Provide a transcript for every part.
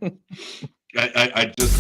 I just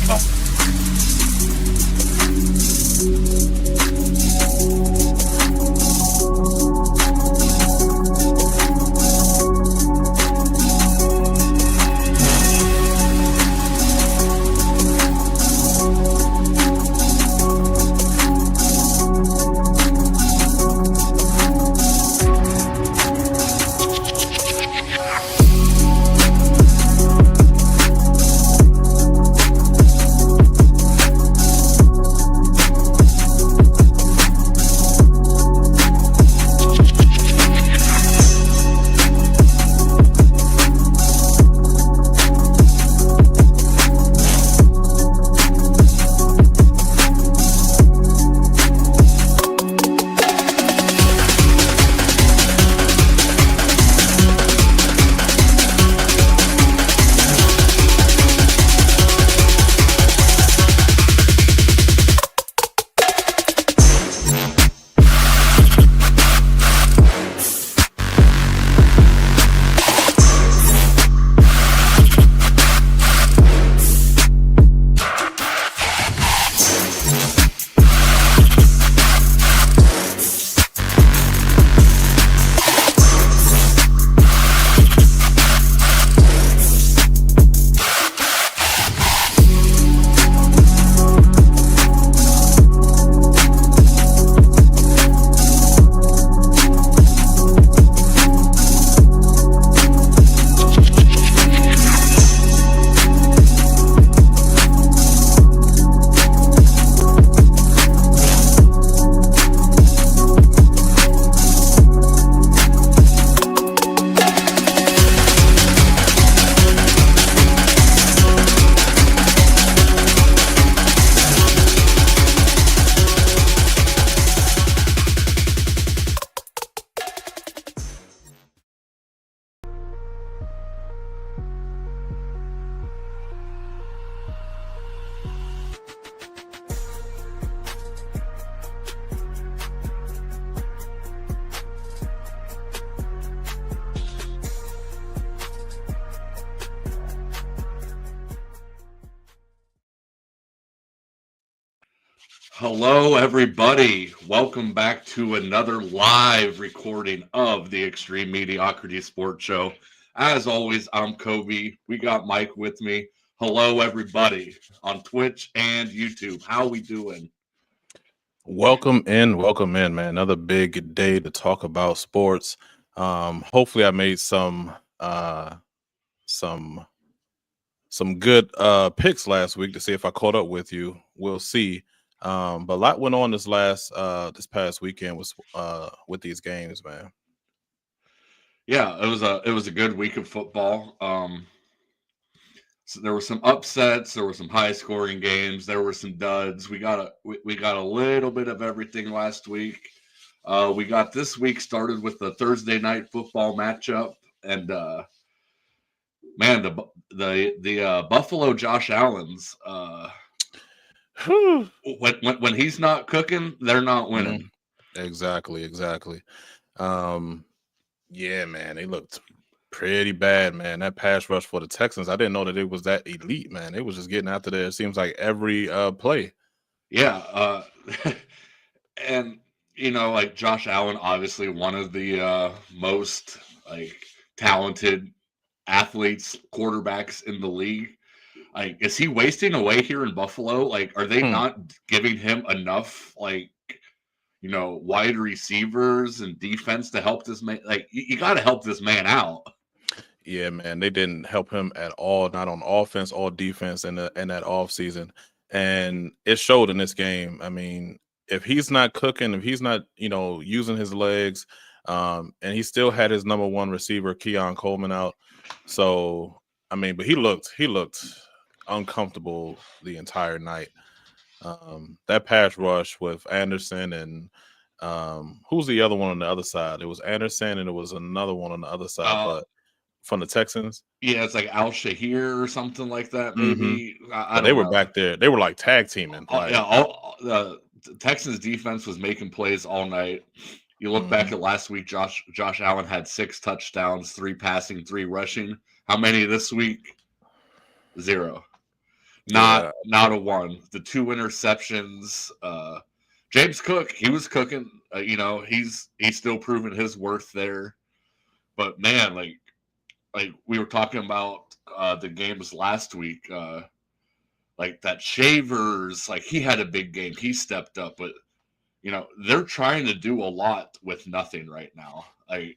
Hello, everybody. Welcome back to another live recording of the Extreme Mediocrity Sports Show. As always, I'm Koby. We got Mike with me. Hello, everybody on Twitch and YouTube. How we doing? Welcome in, man. Another big day to talk about sports. Hopefully, I made some good picks last week to see if I caught up with you. We'll see. But a lot went on this past weekend with these games, man. Yeah, it was a good week of football. So there were some upsets, there were some high scoring games, there were some duds. We got a little bit of everything last week. We got this week started with the Thursday night football matchup, and man, the Buffalo Josh Allen's. When he's not cooking, they're not winning. Exactly. Yeah, man, they looked pretty bad, man. That pass rush for the Texans, I didn't know that it was that elite, man. It was just getting after there. It seems like every play. Yeah, and like Josh Allen, obviously one of the most talented athletes, quarterbacks in the league. Like, is he wasting away here in Buffalo? Like, are they not giving him enough, wide receivers and defense to help this man? Like, you got to help this man out. Yeah, man, they didn't help him at all, not on offense or defense in that offseason. And it showed in this game. I mean, if he's not cooking, if he's not, using his legs, and he still had his number one receiver, Keon Coleman, out. So, I mean, but he looked uncomfortable the entire night. That pass rush with Anderson and who's the other one on the other side? It was Anderson and it was another one on the other side, but from the Texans. Yeah, it's like Al Shahir or something like that, maybe. Mm-hmm. They were back there. They were like tag teaming. The Texans defense was making plays all night. You look back at last week, Josh Allen had 6 touchdowns, 3 passing, 3 rushing. How many this week? Zero. Yeah. Not a one. The 2 interceptions. James Cook, he was cooking. He's still proving his worth there. But man, like we were talking about the games last week. Like that Shavers, like he had a big game. He stepped up, but they're trying to do a lot with nothing right now. Yeah,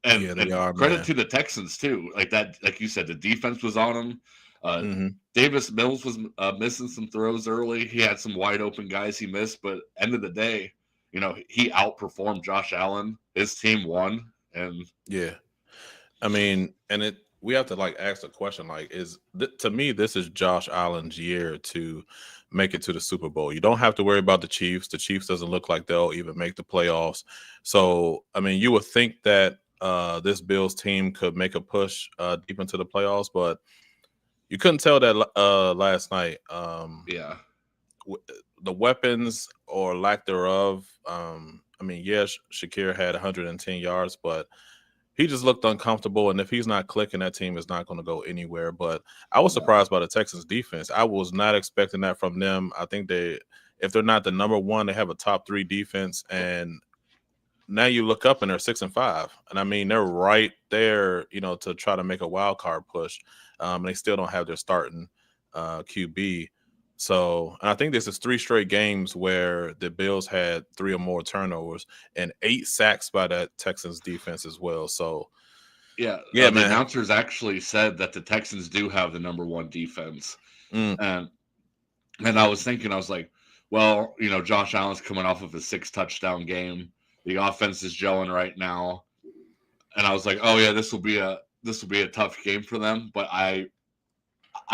they And are, credit man. to the Texans too. Like that, like you said, the defense was on them. Hmm. Davis Mills was missing some throws early. He had some wide open guys he missed, but end of the day, he outperformed Josh Allen. His team won, and Yeah. I mean, and we have to like ask the question, like, to me, this is Josh Allen's year to make it to the Super Bowl. You don't have to worry about the Chiefs. The Chiefs doesn't look like they'll even make the playoffs. So, I mean, you would think that this Bills team could make a push deep into the playoffs, but you couldn't tell that last night. yeah, The weapons or lack thereof. I mean, yes, Shakir had 110 yards, but he just looked uncomfortable, and if he's not clicking, that team is not going to go anywhere. But I was surprised by the Texans defense. I was not expecting that from them. I think if they're not the number one, they have a top 3 defense, and now you look up and they're 6-5, and I mean they're right there, to try to make a wild card push. They still don't have their starting QB. So, and I think this is 3 straight games where the Bills had 3 or more turnovers and 8 sacks by that Texans defense as well. So, yeah. yeah, The man. announcers actually said that the Texans do have the number 1 defense, and I was thinking, I was like, well, Josh Allen's coming off of a 6 touchdown game. The offense is gelling right now, and I was like, oh yeah, this will be a tough game for them. But I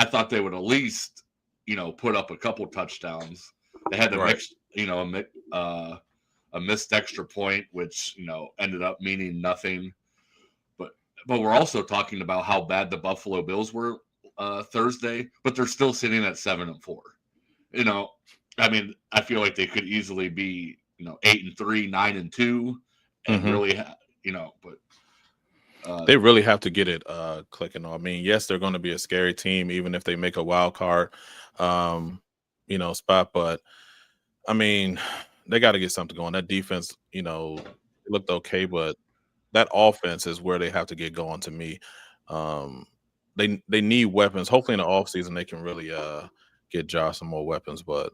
thought they would at least put up a couple touchdowns. They had Right. a missed extra point, which ended up meaning nothing. But we're also talking about how bad the Buffalo Bills were Thursday, but they're still sitting at 7-4. I mean, I feel like they could easily be 8-3, 9-2, and really, but they really have to get it clicking. I mean, yes, they're going to be a scary team, even if they make a wild card, spot. But I mean, they got to get something going. That defense, looked okay, but that offense is where they have to get going. To me, they need weapons. Hopefully, in the offseason, they can really get Josh some more weapons, but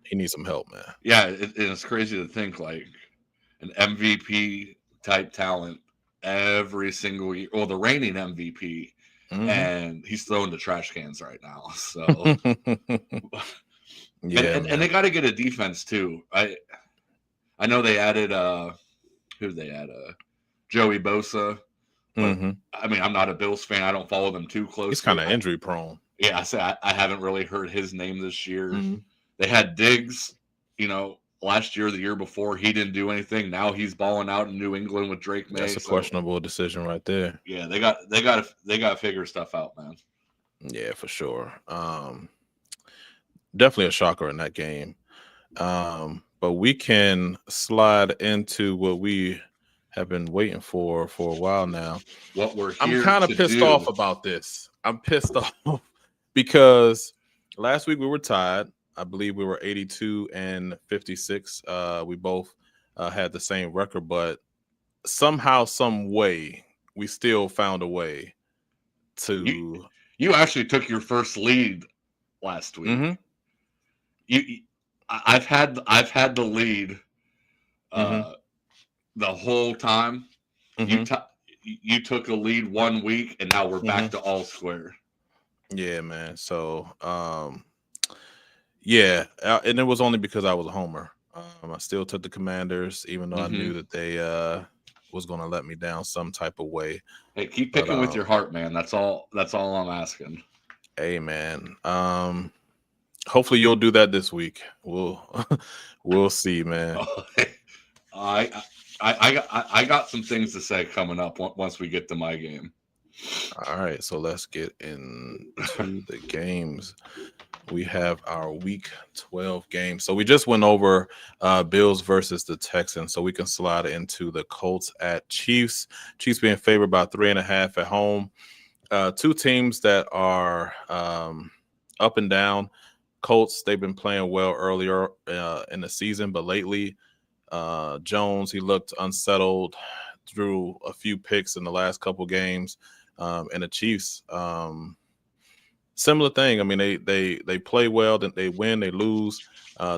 he needs some help, man. Yeah, it's crazy to think like an MVP type talent every single year, or the reigning MVP, and he's throwing the trash cans right now. So, yeah, and they got to get a defense too. I know they added who they add Joey Bosa, but I mean, I'm not a Bills fan. I don't follow them too closely. He's kind of injury prone. Yeah, I haven't really heard his name this year. They had Diggs, last year, the year before, he didn't do anything. Now he's balling out in New England with Drake May. That's a questionable decision right there. Yeah, they got to figure stuff out, man. Yeah, for sure. Definitely a shocker in that game. But we can slide into what we have been waiting for a while now. What we're here I'm kind of pissed off about this. I'm pissed off because last week we were tied. I believe we were 82 and 56. We both had the same record, but somehow, some way, we still found a way to. You actually took your first lead last week. I've had the lead the whole time. You took a lead 1 week, and now we're back to all square. Yeah, man. So, yeah, and it was only because I was a homer. I still took the Commanders, even though I knew that they was going to let me down some type of way. Hey, keep picking with your heart, man. That's all I'm asking. Hey, man. Hopefully you'll do that this week. We'll see, man. I got some things to say coming up once we get to my game. All right, so let's get into the games. We have our week 12 game. So we just went over Bills versus the Texans. So we can slide into the Colts at Chiefs. Chiefs being favored by 3.5 at home. Two teams that are up and down. Colts, they've been playing well earlier in the season, but lately, Jones, he looked unsettled, threw a few picks in the last couple games. And the Chiefs, similar thing. I mean, they play well, then they win, they lose.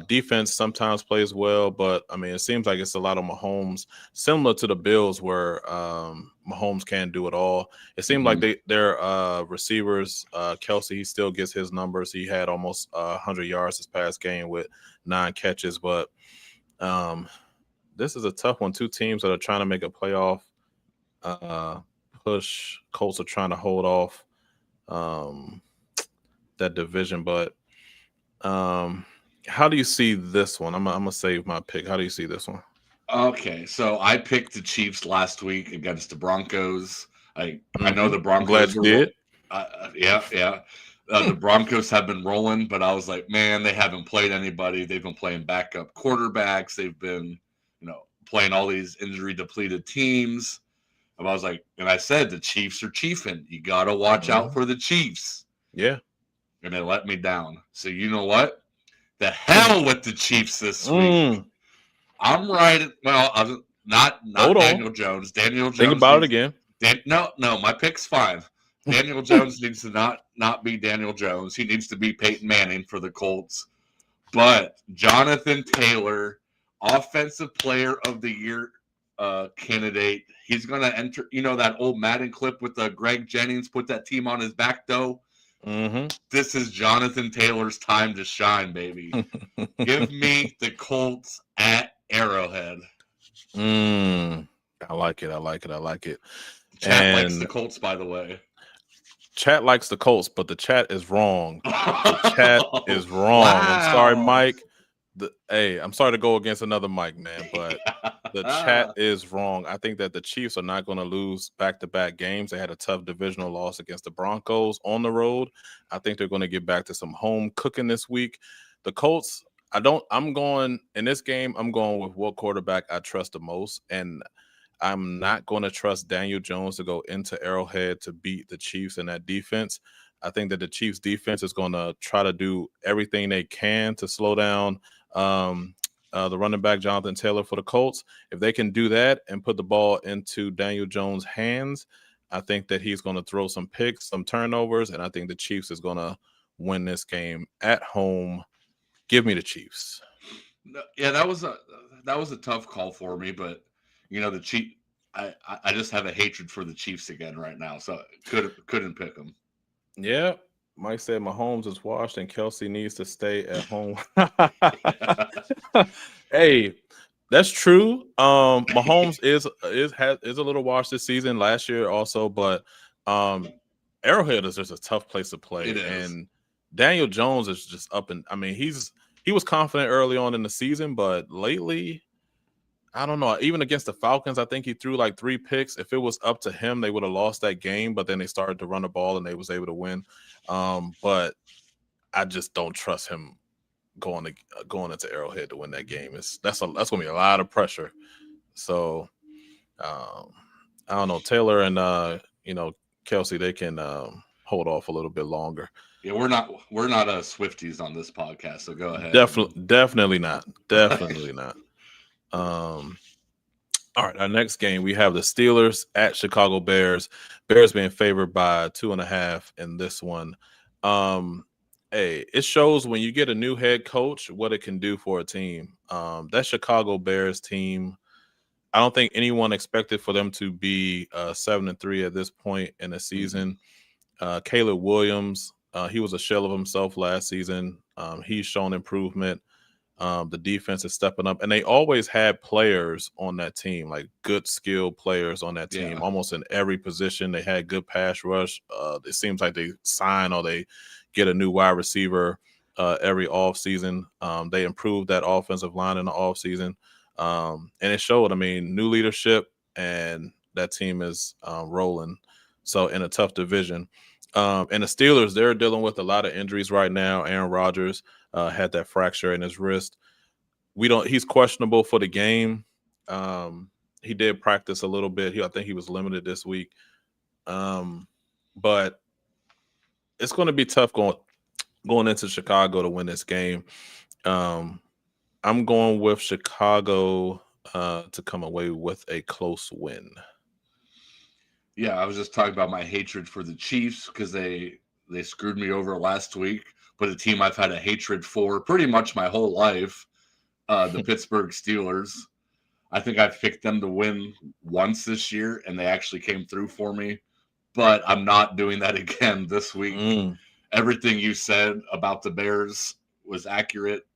Defense sometimes plays well, but I mean, it seems like it's a lot of Mahomes, similar to the Bills, where Mahomes can't do it all. It seemed like their receivers, Kelsey, he still gets his numbers. He had almost 100 yards this past game with 9 catches, but this is a tough one. Two teams that are trying to make a playoff push. Colts are trying to hold off that division, but how do you see this one? I'm gonna save my pick. How do you see this one? Okay, so I picked the Chiefs last week against the Broncos. I know the I'm glad Broncos you are did. yeah. The Broncos have been rolling, but I was like, man, they haven't played anybody. They've been playing backup quarterbacks. They've been, playing all these injury depleted teams. And I was like, and I said the Chiefs are chiefing. You got to watch out for the Chiefs. Yeah. And they let me down. So you know what? The hell with the Chiefs this week. I'm right. Well, not Hold Daniel on. Jones. Daniel Jones. Think about it again. No, my pick's fine. Daniel Jones needs to not be Daniel Jones. He needs to be Peyton Manning for the Colts. But Jonathan Taylor, Offensive Player of the Year candidate, he's going to enter. You know that old Madden clip with Greg Jennings put that team on his back, though? This is Jonathan Taylor's time to shine, baby. Give me the Colts at Arrowhead. I like it. Chat likes the Colts, by the way. Chat likes the Colts, but the chat is wrong. The chat is wrong. Wow. I'm sorry, Mike. I'm sorry to go against another Mike, man, but the chat is wrong. I think that the Chiefs are not going to lose back-to-back games. They had a tough divisional loss against the Broncos on the road. I think they're going to get back to some home cooking this week. The Colts, I'm going in this game, I'm going with what quarterback I trust the most, and I'm not going to trust Daniel Jones to go into Arrowhead to beat the Chiefs in that defense. I think that the Chiefs defense is going to try to do everything they can to slow down the running back Jonathan Taylor for the Colts. If they can do that and put the ball into Daniel Jones' hands, I think that he's going to throw some picks, some turnovers, and I think the Chiefs is going to win this game at home. Give me the Chiefs. Yeah, that was a tough call for me, but the Chiefs. I just have a hatred for the Chiefs again right now, so couldn't pick them. Yeah. Mike said Mahomes is washed and Kelsey needs to stay at home. Hey, that's true. Mahomes is a little washed this season, last year also, but Arrowhead is just a tough place to play. And Daniel Jones is just up, and I mean he was confident early on in the season, but lately, I don't know. Even against the Falcons, I think he threw like 3 picks. If it was up to him, they would have lost that game. But then they started to run the ball and they was able to win. But I just don't trust him going into Arrowhead to win that game. That's going to be a lot of pressure. So I don't know. Taylor and Kelsey, they can hold off a little bit longer. Yeah, we're not Swifties on this podcast. So go ahead. Definitely not. Definitely not. All right, our next game, we have the Steelers at Chicago Bears. Bears being favored by 2.5 in this one. It shows when you get a new head coach what it can do for a team. That Chicago Bears team, I don't think anyone expected for them to be 7-3 at this point in the season. Caleb Williams, he was a shell of himself last season. He's shown improvement. The defense is stepping up, and they always had players on that team, like good skilled players on that team, almost in every position. They had good pass rush. It seems like they sign or they get a new wide receiver every offseason. They improved that offensive line in the offseason, and it showed. I mean, new leadership, and that team is rolling. So in a tough division. And the Steelers, they're dealing with a lot of injuries right now. Aaron Rodgers had that fracture in his wrist. He's questionable for the game. He did practice a little bit. I think he was limited this week. but it's going to be tough going into Chicago to win this game. I'm going with Chicago to come away with a close win. Yeah, I was just talking about my hatred for the Chiefs because they screwed me over last week. But a team I've had a hatred for pretty much my whole life, the Pittsburgh Steelers. I think I've picked them to win once this year, and they actually came through for me. But I'm not doing that again this week. Everything you said about the Bears was accurate.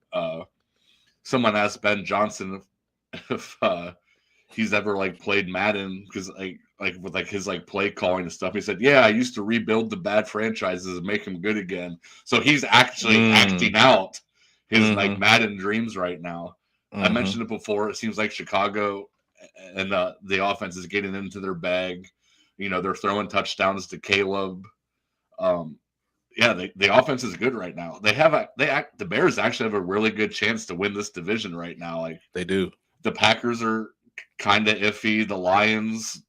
Someone asked Ben Johnson if he's ever like played Madden because like with like his like play calling and stuff. He said, "Yeah, I used to rebuild the bad franchises and make them good again." So he's actually acting out his like Madden dreams right now. I mentioned it before. It seems like Chicago and the offense is getting into their bag. You know, they're throwing touchdowns to Caleb. Yeah, the offense is good right now. The Bears actually have a really good chance to win this division right now. Like they do. The Packers are kind of iffy. The Lions,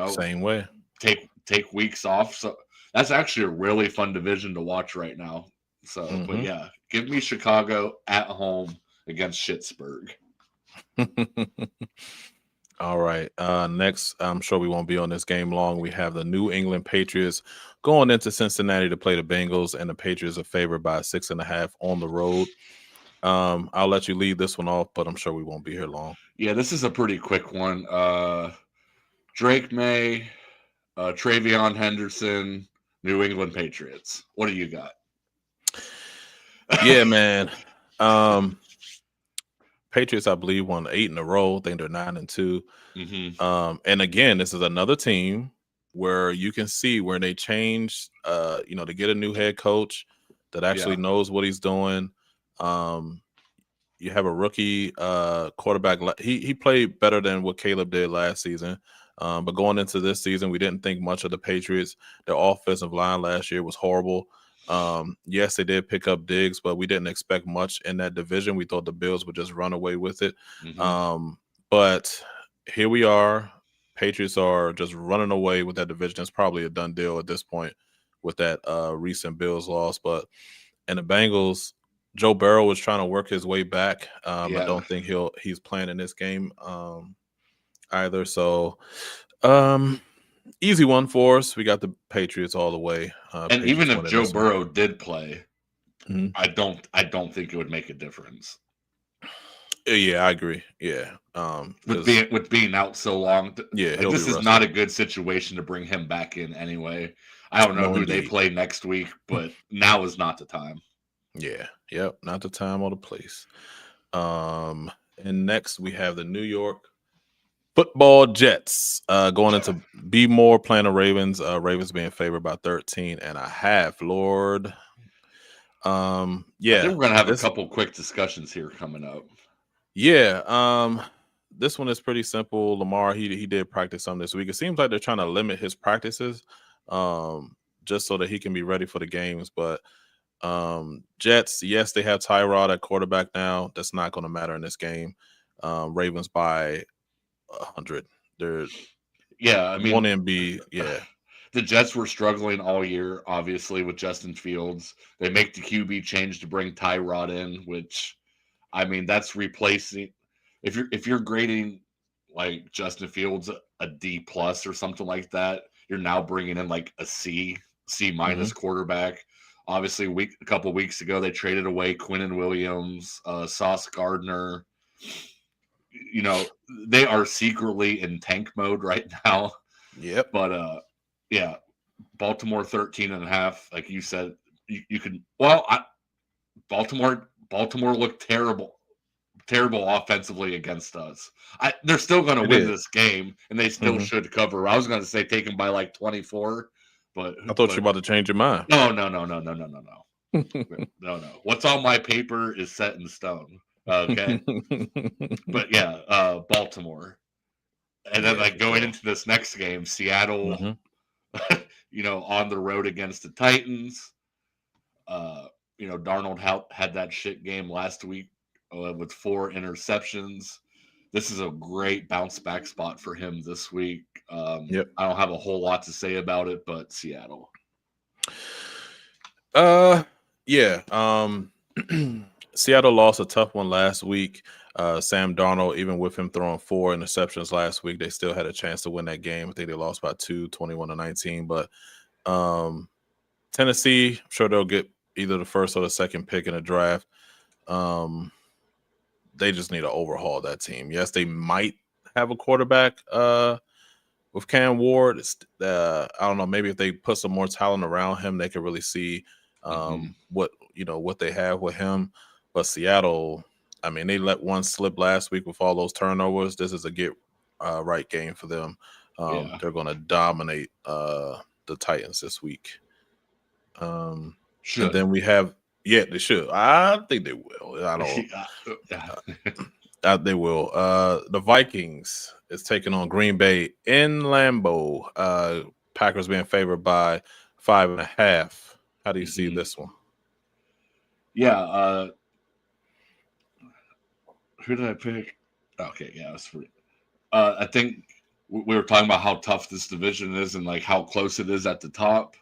same way, take weeks off. So that's actually a really fun division to watch right now. So, but yeah, give me Chicago at home against Schittsburg. All right. Next, I'm sure we won't be on this game long. We have the New England Patriots going into Cincinnati to play the Bengals, and the Patriots are favored by 6.5 on the road. I'll let you lead this one off, but I'm sure we won't be here long. Yeah, this is a pretty quick one. Drake May, Travion Henderson, New England Patriots. What do you got? Yeah, man. Patriots, I believe, won 8 in a row. I think they're 9-2. And again, this is another team where you can see where they changed, to get a new head coach that actually knows what he's doing. You have a rookie quarterback. He played better than what Caleb did last season. But going into this season, we didn't think much of the Patriots. Their offensive line last year was horrible. Yes, they did pick up Diggs, but we didn't expect much in that division. We thought the Bills would just run away with it. But here we are. Patriots are just running away with that division. It's probably a done deal at this point with that recent Bills loss. But and the Bengals, Joe Burrow was trying to work his way back. I don't think he's playing in this game either. So easy one for us. We got the Patriots all the way. And Patriots even if Joe Burrow did play, I don't think it would make a difference. Yeah, I agree. Yeah, with being out so long. Yeah, this is not a good situation to bring him back in anyway. I don't know who they play next week, but now is not the time. Yeah, yep, not the time or the place. And next we have the New York Football Jets going into B Moore playing the Ravens. Ravens being favored by 13.5. Lord, I think we're gonna have a couple quick discussions here coming up. Yeah, this one is pretty simple. Lamar, he did practice some this week. It seems like they're trying to limit his practices, just so that he can be ready for the games. But Jets, yes, they have Tyrod at quarterback now. That's not going to matter in this game. Ravens by 100. They're I mean 1 MB. Yeah, the Jets were struggling all year, obviously, with Justin Fields. They make the QB change to bring Tyrod in, which, I mean, that's replacing. If you're grading like Justin Fields a D plus or something like that, you're now bringing in like a C minus quarterback. Obviously, a couple weeks ago, they traded away Quinnen Williams, Sauce Gardner. They are secretly in tank mode right now. Yep. But Baltimore 13.5, like you said, you can. Baltimore looked terrible offensively against us. They're still going to win this game, and they still should cover. I was going to say take them by like 24, but I thought you were about to change your mind. No. What's on my paper is set in stone. Okay. But Baltimore. And then going into this next game, Seattle, on the road against the Titans. Darnold had that shit game last week with 4 interceptions. This is a great bounce back spot for him this week. I don't have a whole lot to say about it, but Seattle. Yeah. Seattle lost a tough one last week. Sam Darnold, even with him throwing 4 interceptions last week, they still had a chance to win that game. I think they lost by 2, 21-19. But Tennessee, I'm sure they'll get either the first or the second pick in the draft. They just need to overhaul that team. Yes, they might have a quarterback with Cam Ward. I don't know. Maybe if they put some more talent around him, they could really see what they have with him. But Seattle, I mean, they let one slip last week with all those turnovers. This is a get right game for them. They're going to dominate the Titans this week. And then we have, they should. I think they will. I don't. They will. The Vikings is taking on Green Bay in Lambeau. Packers being favored by 5.5. How do you see this one? Yeah. Who did I pick? Okay, yeah, that's free. I think we were talking about how tough this division is and like how close it is at the top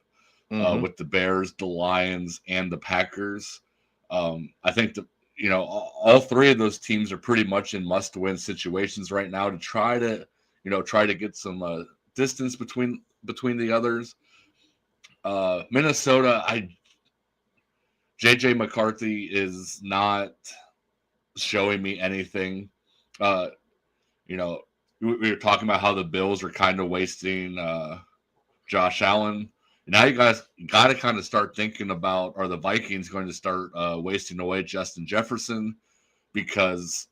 with the Bears, the Lions, and the Packers. I think all three of those teams are pretty much in must-win situations right now to try to get some distance between the others. Minnesota, JJ McCarthy is not showing me anything. We were talking about how the Bills are kind of wasting Josh Allen. Now you guys got to kind of start thinking about, are the Vikings going to start wasting away Justin Jefferson? Because,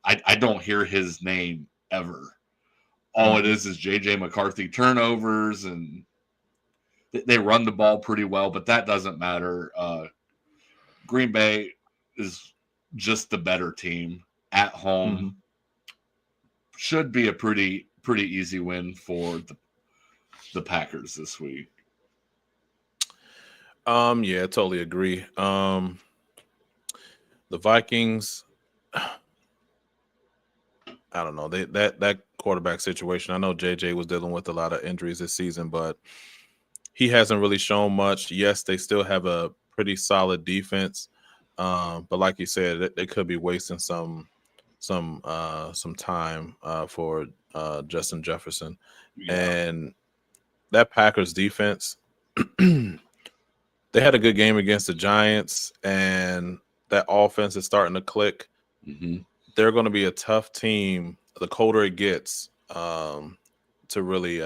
I don't hear his name ever. All it is J.J. McCarthy turnovers, and they run the ball pretty well, but that doesn't matter. Green Bay is just the better team at home. Should be a pretty easy win for the Packers this week. Yeah, I totally agree. The Vikings, I don't know. That quarterback situation. I know JJ was dealing with a lot of injuries this season, but he hasn't really shown much. Yes, they still have a pretty solid defense, but like you said, they could be wasting some time for Justin Jefferson. And that Packers defense, they had a good game against the Giants, and that offense is starting to click. They're going to be a tough team the colder it gets to really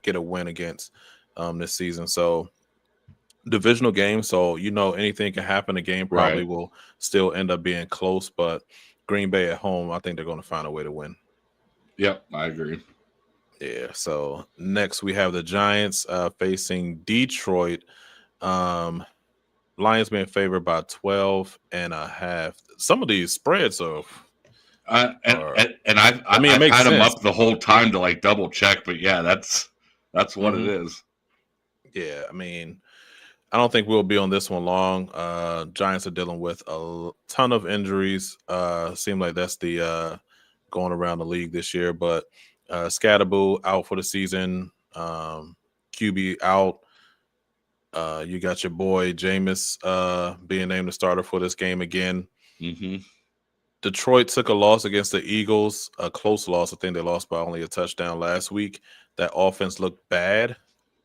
get a win against this season. So divisional game, so anything can happen. The game probably will still end up being close, but Green Bay at home, I think they're going to find a way to win. Yep, I agree. Yeah, so next we have the Giants facing Detroit. Lions being favored by 12.5. Some of these spreads are I've had them up the whole time to like double check, but yeah, that's what it is. Yeah, I mean, I don't think we'll be on this one long. Giants are dealing with a ton of injuries. Seem like that's the going around the league this year, but Scatterboo out for the season. QB out. You got your boy Jameis being named the starter for this game again. Detroit took a loss against the Eagles, a close loss. I think they lost by only a touchdown last week. That offense looked bad.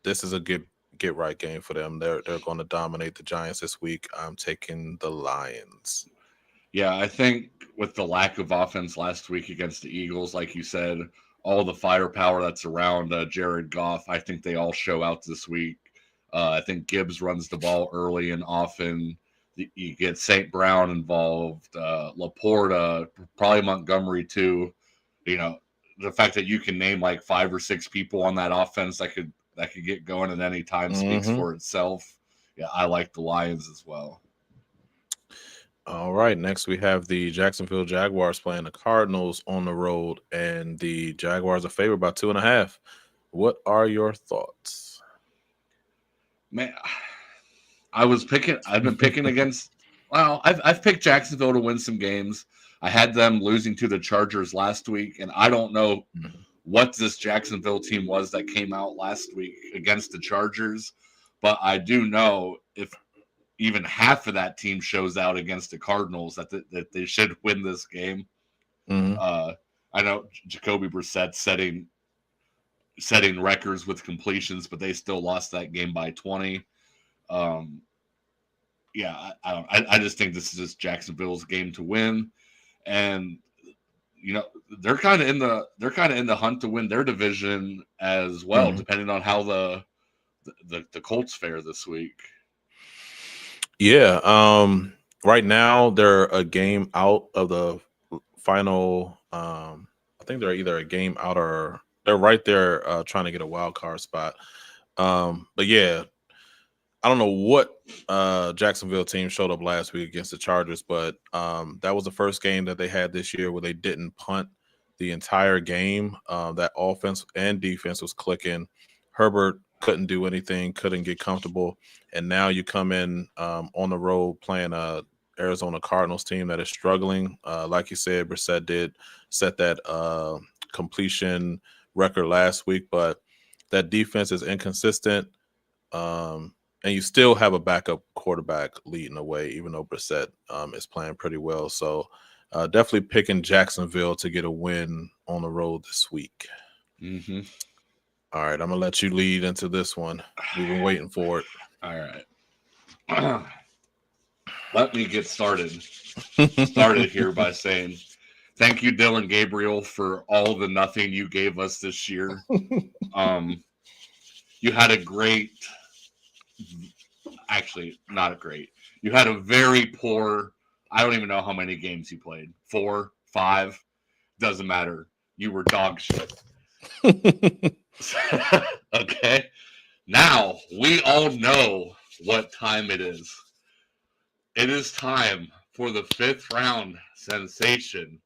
This is a get right game for them. They're going to dominate the Giants this week. I'm taking the Lions. Yeah, I think with the lack of offense last week against the Eagles, like you said, all the firepower that's around Jared Goff, I think they all show out this week. I think Gibbs runs the ball early and often. You get St. Brown involved, Laporta, probably Montgomery too. The fact that you can name like 5 or 6 people on that offense that could get going at any time speaks for itself. Yeah, I like the Lions as well. All right, next we have the Jacksonville Jaguars playing the Cardinals on the road, and the Jaguars are favored by 2.5. What are your thoughts? Man, I've been picking against. Well, I've picked Jacksonville to win some games. I had them losing to the Chargers last week, and I don't know what this Jacksonville team was that came out last week against the Chargers, but I do know if even half of that team shows out against the Cardinals, that they should win this game. Mm-hmm. I know Jacoby Brissett setting records with completions, but they still lost that game by 20. Yeah, I just think this is just Jacksonville's game to win, and they're kind of in the hunt to win their division as well, depending on how the Colts fare this week. Yeah. Right now they're a game out of the final. I think they're either a game out or they're right there trying to get a wild card spot. But yeah, I don't know what Jacksonville team showed up last week against the Chargers, but that was the first game that they had this year where they didn't punt the entire game. That offense and defense was clicking. Herbert couldn't do anything, couldn't get comfortable. And now you come in on the road playing a Arizona Cardinals team that is struggling. Like you said, Brissett did set that completion record last week, but that defense is inconsistent. And you still have a backup quarterback leading the way, even though Brissett is playing pretty well. So definitely picking Jacksonville to get a win on the road this week. Mm-hmm. All right, I'm going to let you lead into this one. We've been waiting for it. All right. Let me get started here by saying thank you, Dylan Gabriel, for all the nothing you gave us this year. You had a great... Actually, not a great. You had a very poor. I don't even know how many games you played. 4, 5, doesn't matter. You were dog shit. Okay. Now we all know what time it is. It is time for the 5th round sensation,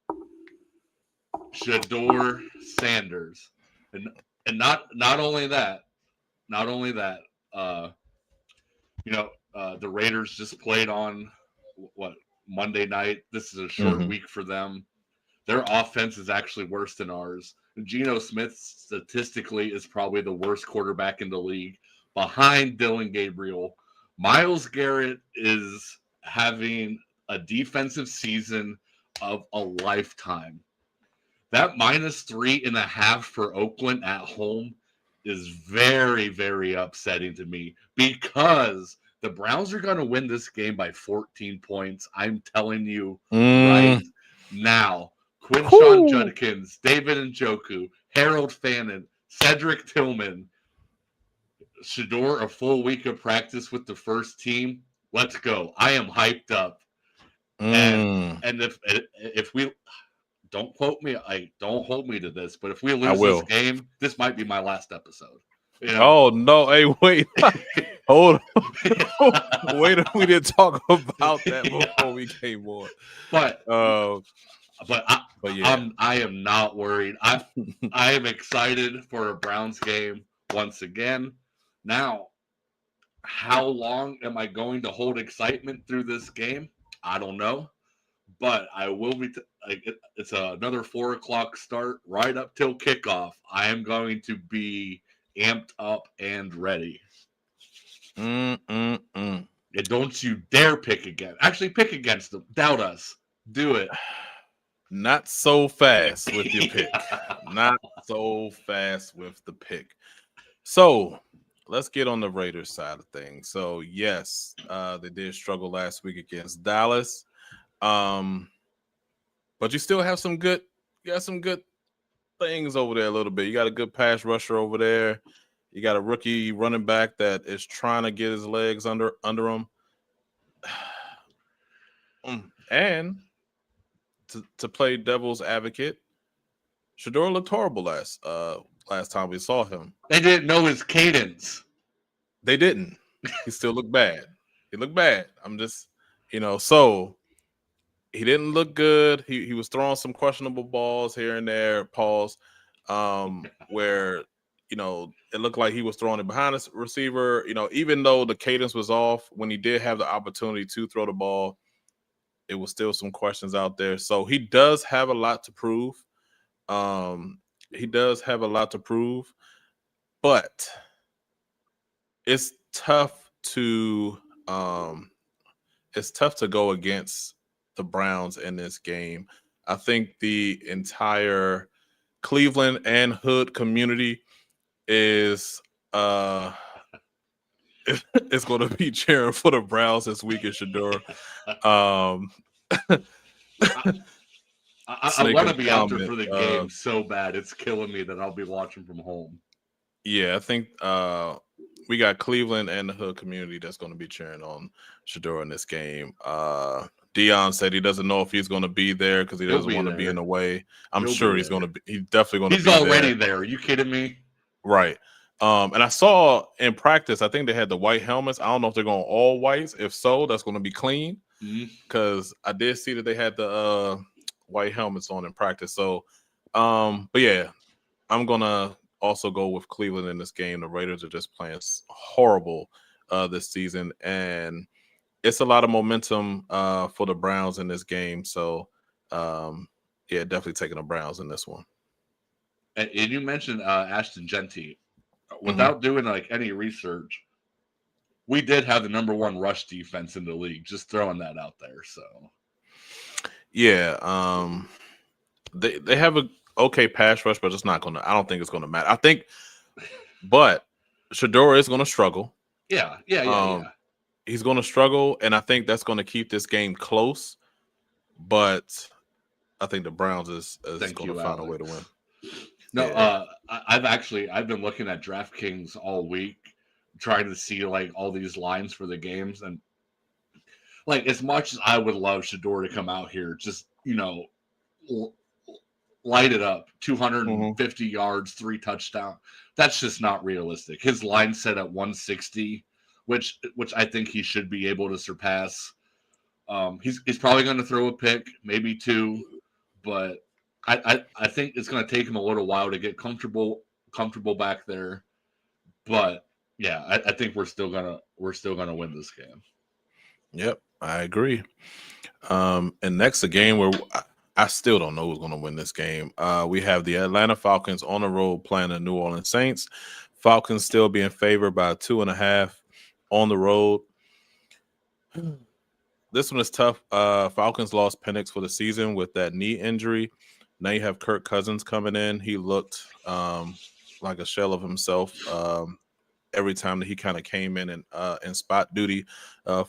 Shedeur Sanders, and not only that. The Raiders just played on Monday night. This is a short week for them. Their offense is actually worse than ours. Geno Smith statistically is probably the worst quarterback in the league, behind Dylan Gabriel. Myles Garrett is having a defensive season of a lifetime. That -3.5 for Oakland at home is very, very upsetting to me, because the Browns are going to win this game by 14 points. I'm telling you right now. Quinshawn Judkins, David Njoku, Harold Fannin, Cedric Tillman, Shedeur a full week of practice with the first team. Let's go. I am hyped up. And if we... Don't quote me. Don't hold me to this, but if we lose this game, this might be my last episode. Oh no! Hey, wait, hold on. Wait, we didn't talk about that before we came on. But yeah. I am not worried. I am excited for a Browns game once again. Now, how long am I going to hold excitement through this game? I don't know. But I will be. It's another 4:00 start, right up till kickoff. I am going to be amped up and ready. And don't you dare pick again. Actually, pick against them. Doubt us. Do it. Not so fast with your pick. Not so fast with the pick. So let's get on the Raiders side of things. So yes, they did struggle last week against Dallas. But you still have some good things over there a little bit. You got a good pass rusher over there. You got a rookie running back that is trying to get his legs under him. And to play devil's advocate, Shedeur looked horrible last time we saw him. They didn't know his cadence. They didn't. He still looked bad. He looked bad. I'm just, so he didn't look good. He was throwing some questionable balls here and there, pause, where, it looked like he was throwing it behind the receiver. Even though the cadence was off, when he did have the opportunity to throw the ball, it was still some questions out there. So he does have a lot to prove. He does have a lot to prove, but it's tough to go against the Browns in this game. I think the entire Cleveland and Hood community is is going to be cheering for the Browns this weekend, Shador. I Snake want in to the be out there for comments. the game so bad. It's killing me that I'll be watching from home. Yeah, I think we got Cleveland and the Hood community that's going to be cheering on Shador in this game. Dion said he doesn't know if he's going to be there because he doesn't want to be in the way. I'm sure he's going to be. He's definitely going to be there. He's already there. Are you kidding me? Right. And I saw in practice, I think they had the white helmets. I don't know if they're going all whites. If so, that's going to be clean because I did see that they had the white helmets on in practice. So, but yeah, I'm going to also go with Cleveland in this game. The Raiders are just playing horrible this season, and it's a lot of momentum for the Browns in this game. So, yeah, definitely taking the Browns in this one. And you mentioned Ashton Genty. Without doing like any research, we did have the number one rush defense in the league. Just throwing that out there. So, yeah, they have a okay pass rush, but it's not gonna. I don't think it's gonna matter. I think, but Shador is gonna struggle. Yeah. He's gonna struggle, and I think that's gonna keep this game close. But I think the Browns is gonna find a way to win. No, yeah. I've been looking at DraftKings all week, trying to see like all these lines for the games, and like as much as I would love Shador to come out here, just light it up, 250 yards, 3 touchdowns. That's just not realistic. His line set at 160, which I think he should be able to surpass. He's probably going to throw a pick, maybe 2, but I think it's going to take him a little while to get comfortable back there. But yeah, I think we're still gonna win this game. Yep, I agree. And next, a game where I still don't know who's going to win this game. We have the Atlanta Falcons on the road playing the New Orleans Saints. Falcons still being favored by 2.5 on the road. This one is tough. Falcons lost Penix for the season with that knee injury. Now you have Kirk Cousins coming in. He looked like a shell of himself every time that he kind of came in spot duty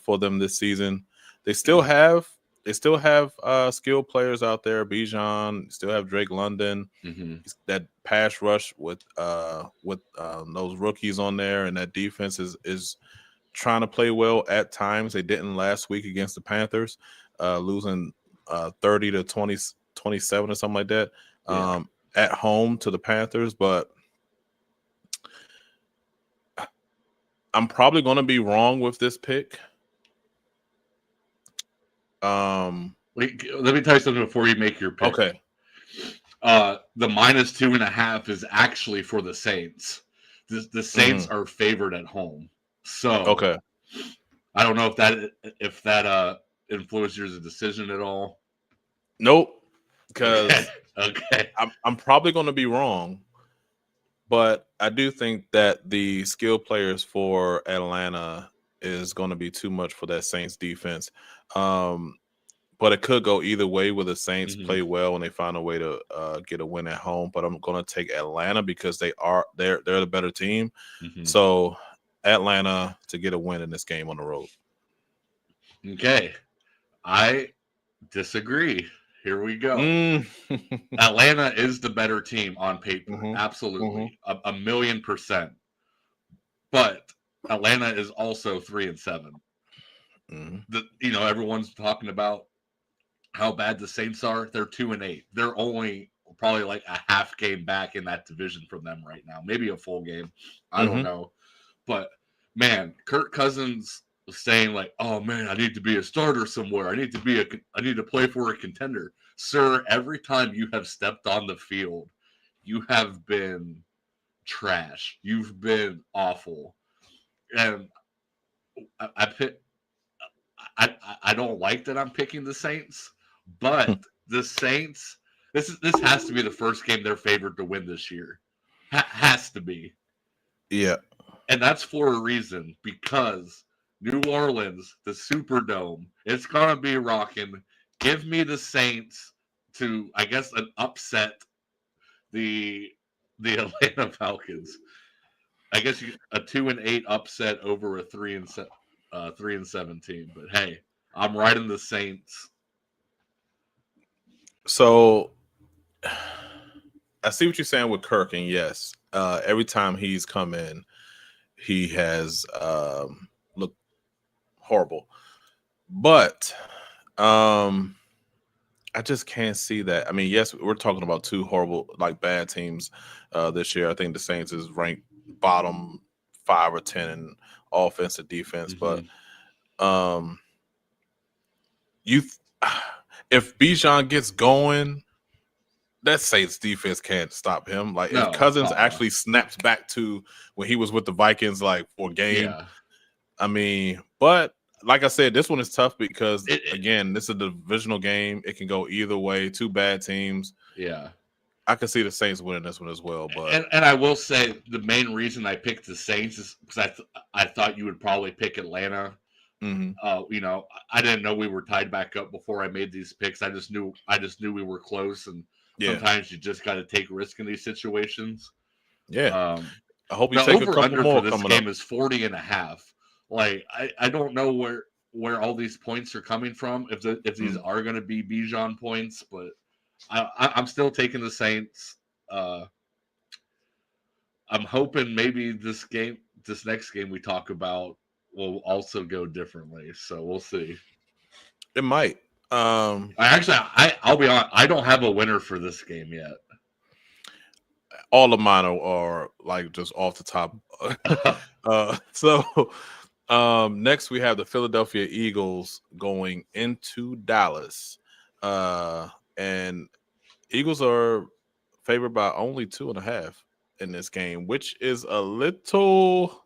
for them this season. They still have skilled players out there. Bijan, still have Drake London. That pass rush with those rookies on there, and that defense is trying to play well at times. They didn't last week against the Panthers, losing 30 to 27 or something like that at home to the Panthers. But I'm probably going to be wrong with this pick. Wait, let me tell you something before you make your pick. Okay. The -2.5 is actually for the Saints. The Saints are favored at home. So okay. I don't know if that influences your decision at all. Nope. Because okay. I'm probably going to be wrong. But I do think that the skill players for Atlanta is going to be too much for that Saints defense. But it could go either way where the Saints play well and they find a way to get a win at home. But I'm going to take Atlanta because they're the better team. So Atlanta to get a win in this game on the road. Okay. I disagree. Here we go. Atlanta is the better team on paper. Absolutely. 1,000,000%. But Atlanta is also 3-7. Everyone's talking about how bad the Saints are. They're 2-8. They're only probably like a half game back in that division from them right now. Maybe a full game. I don't know. But man, Kirk Cousins was saying like, "Oh man, I need to be a starter somewhere. I need to play for a contender." Sir, every time you have stepped on the field, you have been trash. You've been awful. And I don't like that I'm picking the Saints, but the Saints This has to be the first game they're favored to win this year. Has to be. Yeah. And that's for a reason, because New Orleans, the Superdome, it's gonna be rocking. Give me the Saints to, I guess, an upset the Atlanta Falcons. I guess a 2-8 upset over a 3-7 team. But hey, I'm riding the Saints. So I see what you're saying with Kirk, and yes, every time he's come in, he has looked horrible. But I just can't see that. I mean, yes, we're talking about two horrible, like bad teams this year. I think the Saints is ranked bottom 5 or 10 in offense and defense. Mm-hmm. But if Bijan gets going, that Saints defense can't stop him. Like if Cousins actually snaps back to when he was with the Vikings, like for a game. Yeah. I mean, but like I said, this one is tough because again, this is a divisional game. It can go either way. Two bad teams. Yeah. I can see the Saints winning this one as well. But and I will say the main reason I picked the Saints is because I thought you would probably pick Atlanta. mm-hmm. You know, I didn't know we were tied back up before I made these picks. I just knew we were close, and sometimes you just got to take risk in these situations. Yeah. I hope you the take over a couple under more for this coming game up. is 40.5. Like I don't know where all these points are coming from. If these are going to be Bijan points, but I'm still taking the Saints. I'm hoping maybe this next game we talk about will also go differently. So we'll see. It might. I'll be honest. I don't have a winner for this game yet. All of mine are like just off the top. So next we have the Philadelphia Eagles going into Dallas, and Eagles are favored by only 2.5 in this game, which is a little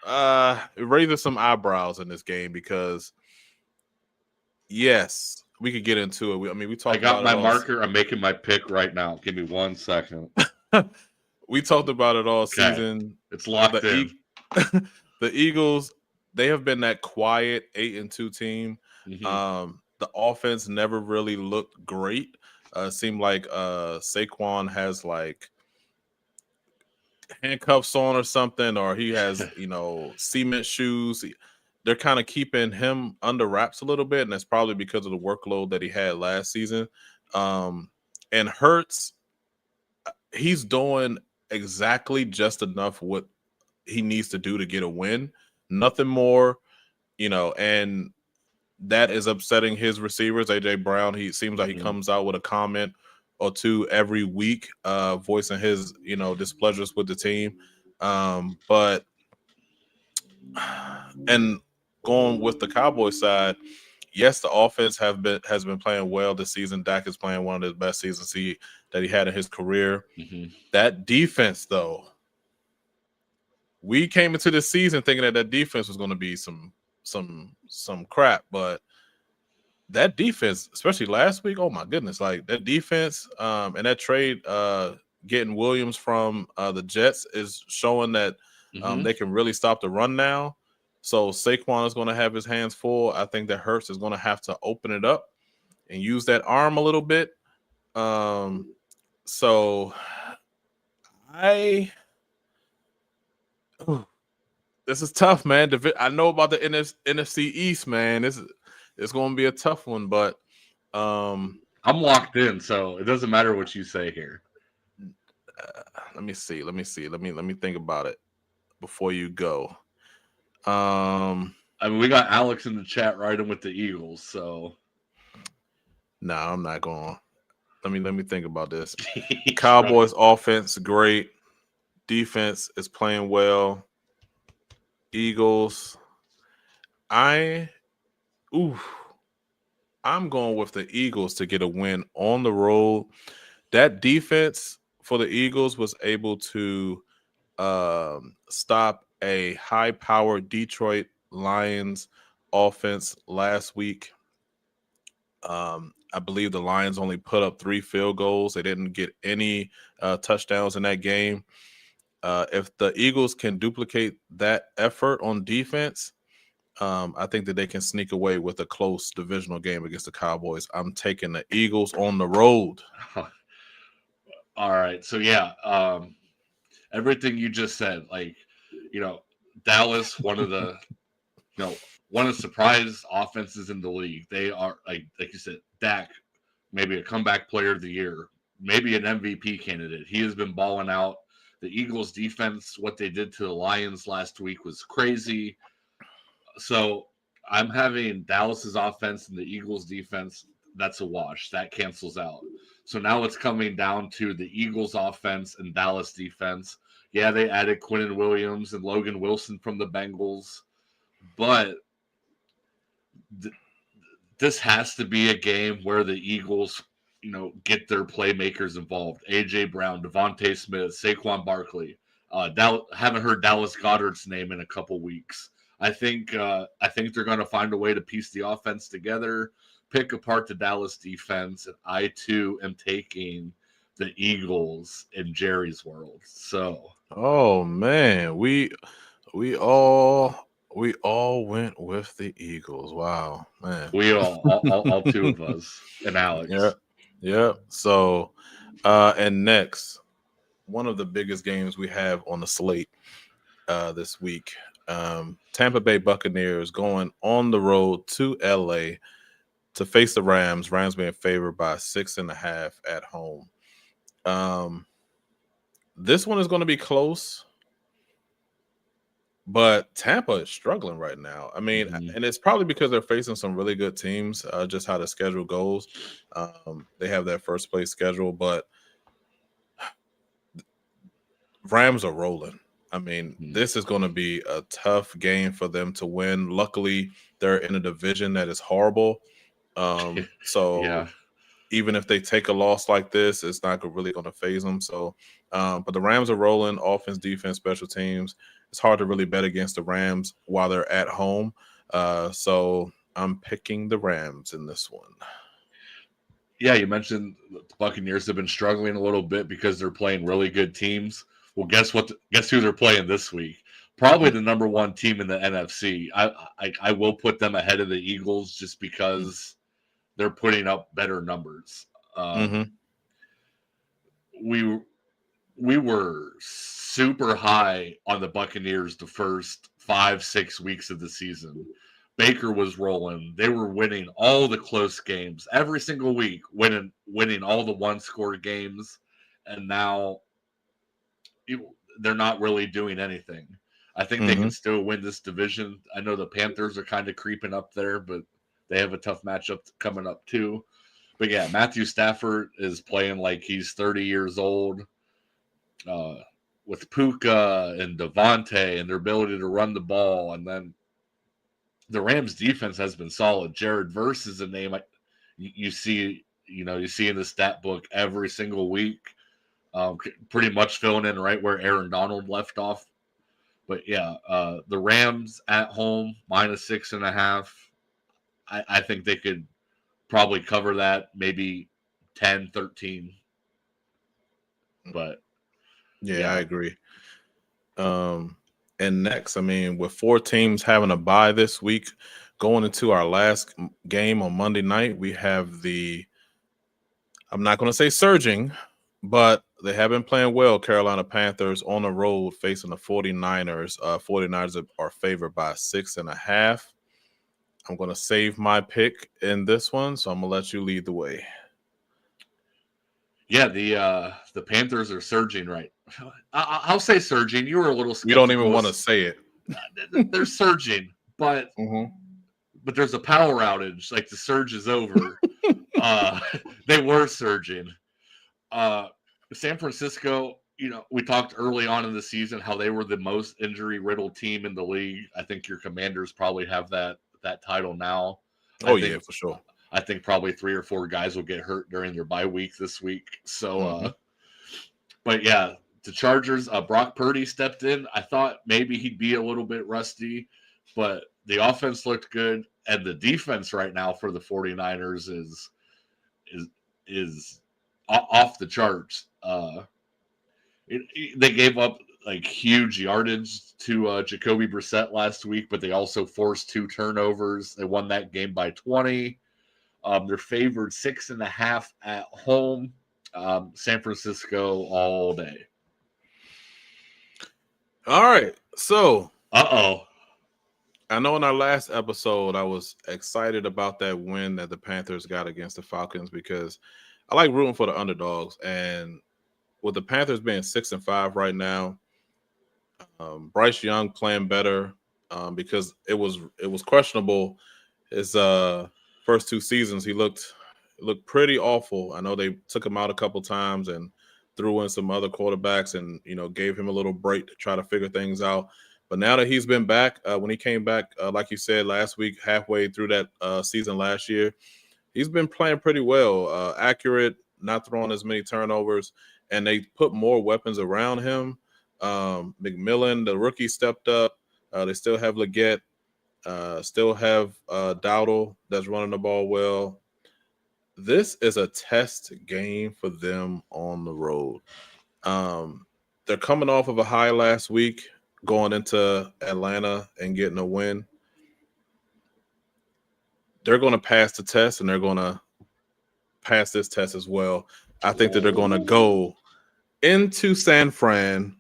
it raises some eyebrows in this game because yes, we could get into it. We talked. I got about my marker. I'm making my pick right now. Give me 1 second. We talked about it all season. It's locked in. The Eagles, they have been that quiet 8-2 team. Mm-hmm. The offense never really looked great. Seemed like Saquon has like handcuffs on or something, or he has cement shoes. They're kind of keeping him under wraps a little bit, and that's probably because of the workload that he had last season. And Hurts, he's doing exactly just enough what he needs to do to get a win, nothing more, and that is upsetting his receivers. AJ Brown, he seems like he comes out with a comment or two every week, voicing his displeasures with the team. But and going with the Cowboys side, yes, the offense has been playing well this season. Dak is playing one of the best seasons that he had in his career. Mm-hmm. That defense, though, we came into this season thinking that defense was going to be some crap, but that defense, especially last week, oh my goodness, like that defense and that trade getting Williams from the Jets is showing that they can really stop the run now. So Saquon is going to have his hands full. I think that Hurts is going to have to open it up and use that arm a little bit. So this is tough, man. I know about the NFC East, man. It's going to be a tough one, but I'm locked in, so it doesn't matter what you say here. Let me see. Let me think about it before you go. We got Alex in the chat riding with the Eagles, so no, I'm not going. Let me think about this. Cowboys offense great, defense is playing well. Eagles, I'm going with the Eagles to get a win on the road. That defense for the Eagles was able to stop a high-powered Detroit Lions offense last week. I believe the Lions only put up 3 field goals. They didn't get any touchdowns in that game. If the Eagles can duplicate that effort on defense, I think that they can sneak away with a close divisional game against the Cowboys. I'm taking the Eagles on the road. All right. So, yeah, everything you just said, like, Dallas, one of the surprise offenses in the league. They are, like you said, Dak, maybe a comeback player of the year, maybe an MVP candidate. He has been balling out. The Eagles defense, what they did to the Lions last week was crazy. So I'm having Dallas's offense and the Eagles defense. That's a wash. That cancels out. So now it's coming down to the Eagles offense and Dallas defense. Yeah, they added Quinnen Williams and Logan Wilson from the Bengals, but this has to be a game where the Eagles, get their playmakers involved. A.J. Brown, Devontae Smith, Saquon Barkley. Haven't heard Dallas Goedert's name in a couple weeks. I think they're going to find a way to piece the offense together, pick apart the Dallas defense, and I too am taking the Eagles in Jerry's world. So, oh man, we all went with the Eagles. Wow, man. we all two of us and Alex. Yeah. So, and next, one of the biggest games we have on the slate this week. Tampa Bay Buccaneers going on the road to LA to face the Rams. Rams being favored by 6.5 at home. This one is going to be close, but Tampa is struggling right now. I mean, and it's probably because they're facing some really good teams, just how the schedule goes. They have that first place schedule, but Rams are rolling. I mean, this is going to be a tough game for them to win. Luckily, they're in a division that is horrible. So yeah. Even if they take a loss like this, it's not really going to phase them. So, but the Rams are rolling, offense, defense, special teams. It's hard to really bet against the Rams while they're at home. So I'm picking the Rams in this one. Yeah, you mentioned the Buccaneers have been struggling a little bit because they're playing really good teams. Well, guess what? Guess who they're playing this week? Probably the number one team in the NFC. I will put them ahead of the Eagles just because they're putting up better numbers. We were super high on the Buccaneers the first 5-6 weeks of the season. Baker was rolling. They were winning all the close games every single week, winning all the one-score games, and now they're not really doing anything. I think they can still win this division. I know the Panthers are kind of creeping up there, but they have a tough matchup coming up too. But yeah, Matthew Stafford is playing like he's 30 years old. With Puka and Devontae and their ability to run the ball, and then the Rams defense has been solid. Jared Verse is a name you see in the stat book every single week. Pretty much filling in right where Aaron Donald left off. But yeah, the Rams at home -6.5. I think they could probably cover that, maybe 10-13. But yeah, I agree. And next, I mean, with 4 teams having a bye this week, going into our last game on Monday night, we have I'm not going to say surging, but they have been playing well. Carolina Panthers on the road facing the 49ers. 49ers are favored by 6.5. I'm going to save my pick in this one, so I'm going to let you lead the way. Yeah, the Panthers are surging, right? I'll say surging. You were a little skeptical. You don't even want to say it. They're surging, but there's a power outage. Like the surge is over. They were surging. San Francisco, we talked early on in the season how they were the most injury-riddled team in the league. I think your Commanders probably have that title now. Yeah, for sure. I think probably 3 or 4 guys will get hurt during their bye week this week. So, but yeah, the Chargers, Brock Purdy stepped in. I thought maybe he'd be a little bit rusty, but the offense looked good. And the defense right now for the 49ers is off the charts. They gave up like huge yardage to Jacoby Brissett last week, but they also forced 2 turnovers. They won that game by 20. They're favored 6.5 at home. San Francisco all day. All right. So, I know in our last episode, I was excited about that win that the Panthers got against the Falcons because I like rooting for the underdogs. And with the Panthers being 6-5 right now, Bryce Young playing better because it was questionable. His first 2 seasons, he looked pretty awful. I know they took him out a couple times and threw in some other quarterbacks and gave him a little break to try to figure things out. But now that he's been back, when he came back, like you said last week, halfway through that season last year, he's been playing pretty well, accurate, not throwing as many turnovers, and they put more weapons around him. McMillan, the rookie, stepped up. They still have Leggett, still have Dowdle that's running the ball well. This is a test game for them on the road. They're coming off of a high last week, going into Atlanta and getting a win. They're going to pass the test, and they're going to pass this test as well. I think that they're going to go into San Fran.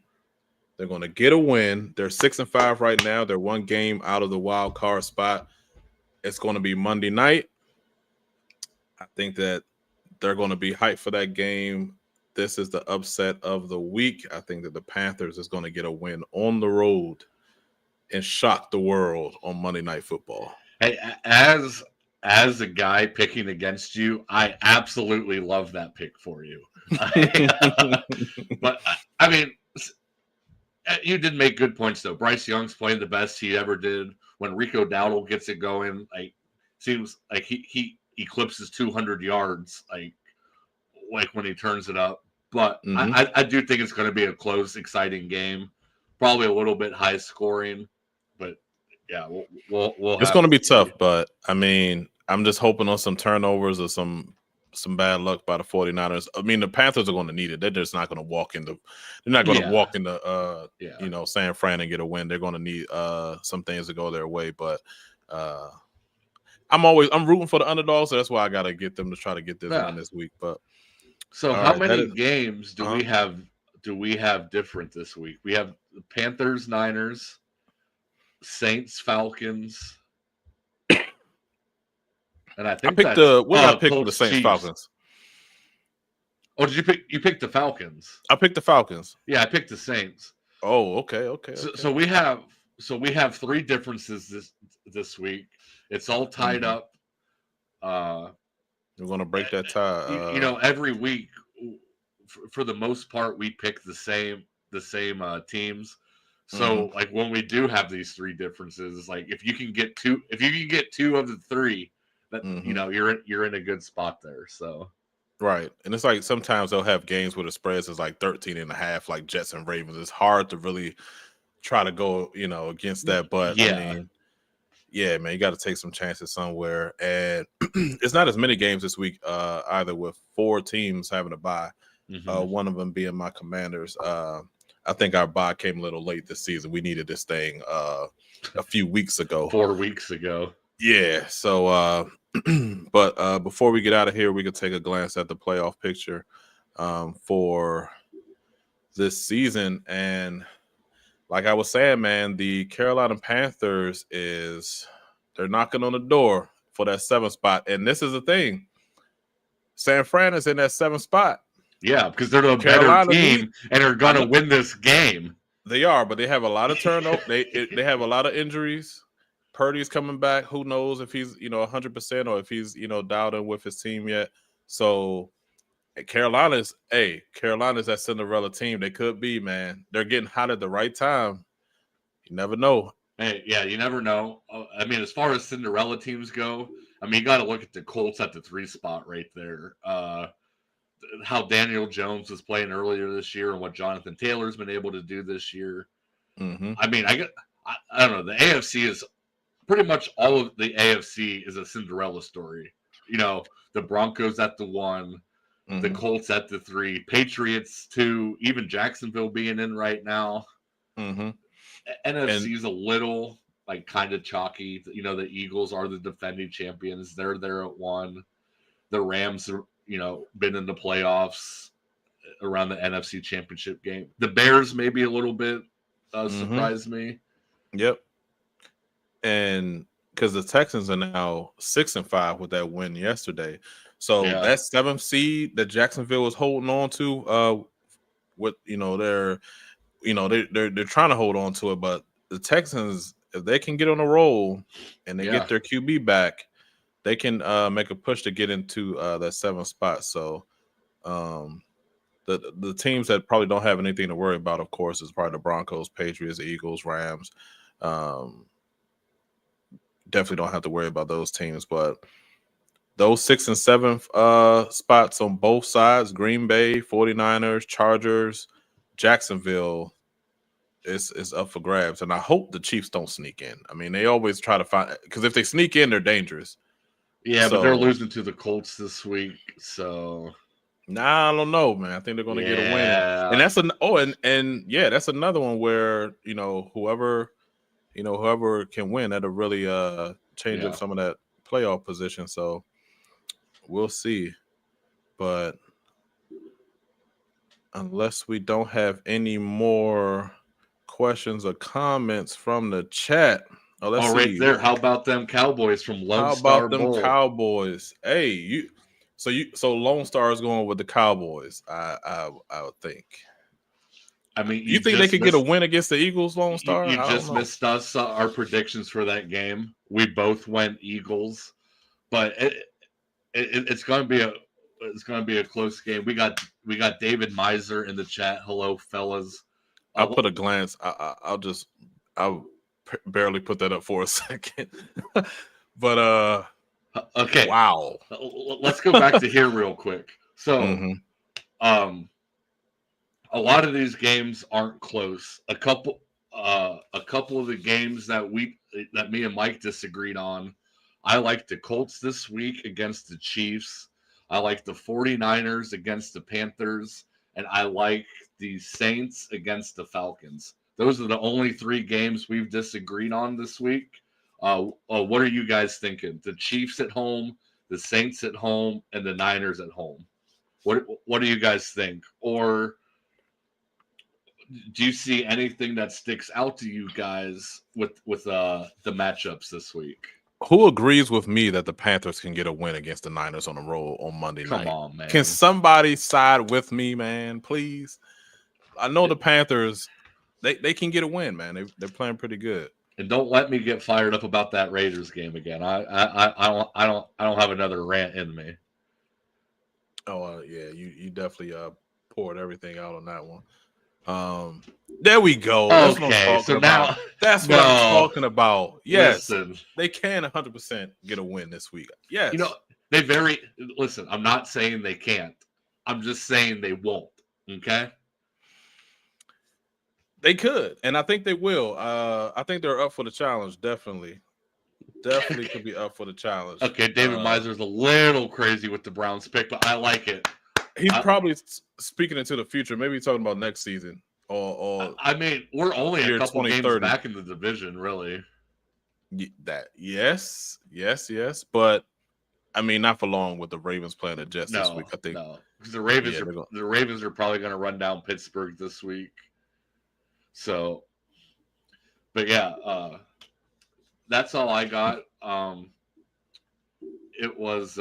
They're going to get a win. They're 6-5 right now. They're 1 game out of the wild card spot. It's going to be Monday night. I think that they're going to be hyped for that game. This is the upset of the week. I think that the Panthers is going to get a win on the road and shock the world on Monday Night Football. Hey, as a guy picking against you, I absolutely love that pick for you. But I mean, you did make good points though. Bryce Young's playing the best he ever did. When Rico Dowdle gets it going, seems like he eclipses 200 yards, like when he turns it up. But I do think it's going to be a close, exciting game. Probably a little bit high scoring, but yeah, we'll it's going to be tough. But I mean, I'm just hoping on some turnovers or some bad luck by the 49ers. I mean, the Panthers are going to need it. They're just not going to walk into. They're not going to walk into San Fran and get a win. They're going to need some things to go their way. But I'm rooting for the underdogs, so that's why I got to get them to try to get this win this week. But so, how many games do we have? Do we have different this week? We have the Panthers, Niners, Saints, Falcons, and I think I picked the Saints, Chiefs. Falcons. Oh, did you pick? You picked the Falcons. I picked the Falcons. Yeah, I picked the Saints. Oh, okay. So we have 3 differences this week. It's all tied up. We're going to break that tie. Every week, for the most part, we pick the same teams. So, like when we do have these 3 differences, like if you can get 2 of the 3, that you're in a good spot there. So, right, and it's like sometimes they'll have games where the spreads is like 13.5, like Jets and Ravens. It's hard to really try to go, against that. But I mean. Yeah, man, you got to take some chances somewhere. And it's not as many games this week either, with 4 teams having a bye, one of them being my Commanders. I think our bye came a little late this season. We needed this thing a few weeks ago. 4 weeks ago. Yeah, so but before we get out of here, we could take a glance at the playoff picture for this season. And like I was saying, man, the Carolina Panthers they're knocking on the door for that 7th spot. And this is the thing. San Fran is in that 7th spot. Yeah, because they're the better team and are going to win this game. They are, but they have a lot of turnover. they have a lot of injuries. Purdy's coming back. Who knows if he's, 100% or if he's, dialed in with his team yet. So Carolina's that Cinderella team. They could be, man. They're getting hot at the right time. You never know. Hey, yeah, you never know. I mean, as far as Cinderella teams go, I mean, you got to look at the Colts at the 3 spot right there. How Daniel Jones was playing earlier this year and what Jonathan Taylor's been able to do this year. I mean, I don't know. The AFC is pretty much all of the AFC is a Cinderella story. the Broncos at the 1, the Colts at the 3, Patriots 2, even Jacksonville being in right now. NFC's a little like kind of chalky. The Eagles are the defending champions. They're there at 1. The Rams are, been in the playoffs around the NFC Championship game. The Bears maybe a little bit surprised me. Yep. And because the Texans are now 6-5 with that win yesterday. So that 7th seed that Jacksonville was holding on to, they're trying to hold on to it, but the Texans, if they can get on a roll and they get their QB back, they can make a push to get into that 7th spot. So the teams that probably don't have anything to worry about, of course, is probably the Broncos, Patriots, Eagles, Rams. Definitely don't have to worry about those teams, but those 6th and 7th spots on both sides, Green Bay, 49ers, Chargers, Jacksonville, is up for grabs. And I hope the Chiefs don't sneak in. I mean, they always try to find, because if they sneak in, they're dangerous. Yeah, but they're losing to the Colts this week, so I don't know, man. I think they're going to get a win, and that's that's another one where whoever can win, that'll really change up some of that playoff position. So we'll see. But unless we don't have any more questions or comments from the chat. Let's see. Right there. How about them Cowboys from Lone Star Bowl? How about them Cowboys? Hey, so Lone Star is going with the Cowboys. I would think. I mean, you think they could get a win against the Eagles, Lone Star? You just missed us our predictions for that game. We both went Eagles, but it's going to be a close game. We got David Miser in the chat. Hello, fellas. I'll put a glance. I'll barely put that up for a second, but okay. Wow. Let's go back to here real quick. So, a lot of these games aren't close. A couple of the games that me and Mike disagreed on. I like the Colts this week against the Chiefs. I like the 49ers against the Panthers, and I like the Saints against the Falcons. Those are the only 3 games we've disagreed on this week. What are you guys thinking? The Chiefs at home, the Saints at home, and the Niners at home. What do you guys think? Or do you see anything that sticks out to you guys with the matchups this week? Who agrees with me that the Panthers can get a win against the Niners on the road on Monday night? Come on, man. Can somebody side with me, man, please? I know the Panthers, they can get a win, man. They're playing pretty good. And don't let me get fired up about that Raiders game again. I don't have another rant in me. Oh yeah, you definitely poured everything out on that one. There we go. That's what I'm talking about. That's what I'm talking about. Yes, listen, they can 100% get a win this week. Yes, listen. I'm not saying they can't. I'm just saying they won't. Okay. They could, and I think they will. I think they're up for the challenge. Definitely could be up for the challenge. Okay, David Miser's a little crazy with the Browns pick, but I like it. He's probably speaking into the future. Maybe he's talking about next season. Or I mean, we're only a couple games back in the division, really. Yes. But I mean, not for long with the Ravens playing the Jets this week. I think because the Ravens are probably going to run down Pittsburgh this week. So, but yeah, that's all I got. It was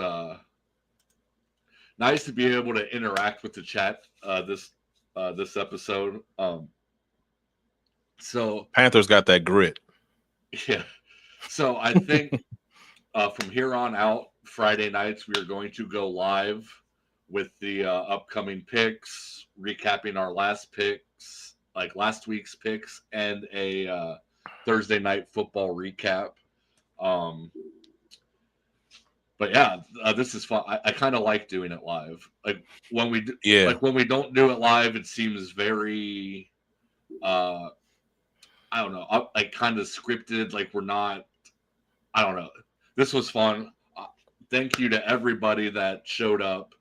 nice to be able to interact with the chat this episode. So Panthers got that grit. Yeah. So I think from here on out, Friday nights, we are going to go live with the upcoming picks, recapping our last picks, like last week's picks, and a Thursday night football recap. But yeah, this is fun. I kind of like doing it live. Like when we when we don't do it live, it seems very, I don't know, like kind of scripted. Like we're not. I don't know. This was fun. thank you to everybody that showed up.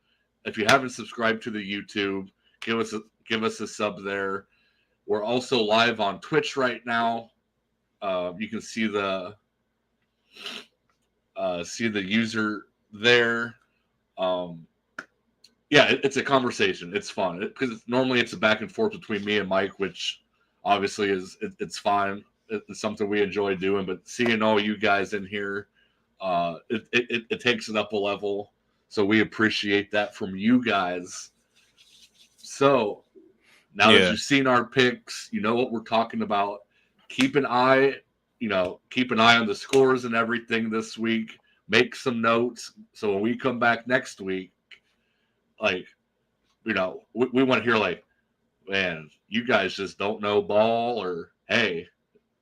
If you haven't subscribed to the YouTube, give us a sub there. We're also live on Twitch right now. You can see the user there. It's a conversation. It's fun because normally it's a back and forth between me and Mike, which obviously it's fine. It's something we enjoy doing. But seeing all you guys in here, it takes it up a level. So we appreciate that from you guys. So now that you've seen our picks, you know what we're talking about. Keep an eye on the scores and everything this week. Make some notes so when we come back next week, we want to hear like, man, you guys just don't know ball, or hey,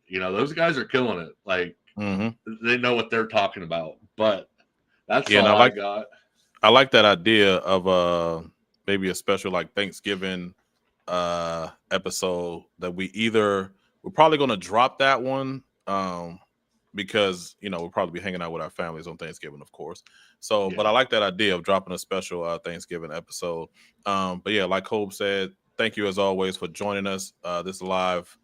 those guys are killing it. Like they know what they're talking about. But that's all I got. I like that idea of maybe a special like Thanksgiving episode that we're probably going to drop that one because we'll probably be hanging out with our families on Thanksgiving, of course. So but I like that idea of dropping a special Thanksgiving episode. But yeah, like Kobe said, thank you as always for joining us. This live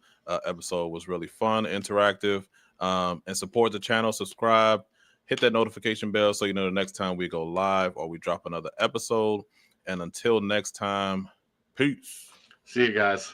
episode was really fun, interactive, and support the channel. Subscribe, hit that notification bell so you know the next time we go live or we drop another episode. And until next time, peace. See you guys.